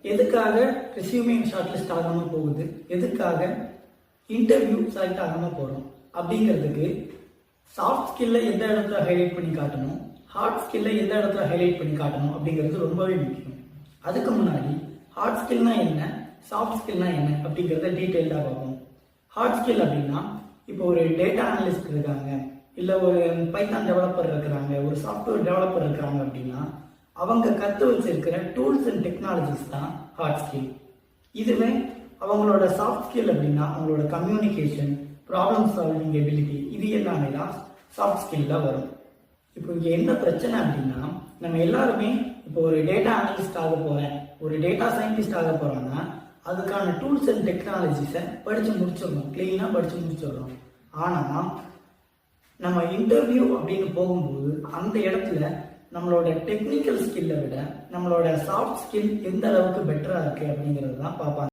எதுக்காக resume short list ஆகாமல் போகுது, எதுக்காக இன்டர்வியூ செலக்ட் ஆகாமல் போகிறோம் அப்படிங்கிறதுக்கு சாஃப்ட் ஸ்கில்லை எந்த இடத்துல ஹைலைட் பண்ணி காட்டணும், ஹார்ட் ஸ்கில்லை எந்த இடத்துல ஹைலைட் பண்ணி காட்டணும் அப்படிங்கிறது ரொம்பவே முக்கியம். அதுக்கு முன்னாடி ஹார்ட் ஸ்கில்னா என்ன, சாஃப்ட் ஸ்கில்னா என்ன அப்படிங்கிறத டீட்டெயில்டாக பார்ப்போம். ஹார்ட் ஸ்கில் அப்படின்னா இப்போ ஒரு டேட்டா அனலிஸ்ட் இருக்காங்க, இல்லை ஒரு பைத்தான் டெவலப்பர் இருக்கிறாங்க, ஒரு சாஃப்ட்வேர் டெவலப்பர் இருக்கிறாங்க அப்படின்னா அவங்க கற்று வச்சிருக்கிற டூல்ஸ் அண்ட் டெக்னாலஜிஸ் தான் ஹார்ட் ஸ்கில். இதுவே அவங்களோட சாஃப்ட் ஸ்கில் அப்படின்னா அவங்களோட கம்யூனிகேஷன், ப்ராப்ளம் சால்விங் எபிலிட்டி, இது எல்லாமே தான் சாஃப்ட் ஸ்கில்ல வரும். இப்போ இங்கே என்ன பிரச்சனை அப்படின்னா நம்ம எல்லாருமே இப்போ ஒரு டேட்டா அனலிஸ்ட் ஆக போகிறேன், ஒரு டேட்டா சயின்டிஸ்ட் ஆக போகிறோம்னா அதுக்கான டூல்ஸ் அண்ட் டெக்னாலஜிஸை படித்து முடிச்சிடணும், கிளீனாக படித்து முடிச்சிடணும். ஆனால் நம்ம இன்டர்வியூ அப்படின்னு போகும்போது அந்த இடத்துல நம்மளோட டெக்னிக்கல் ஸ்கில்லை விட நம்மளோட சாஃப்ட் ஸ்கில் எந்த அளவுக்கு பெட்டராக இருக்குது அப்படிங்கிறது தான் பார்ப்பாங்க.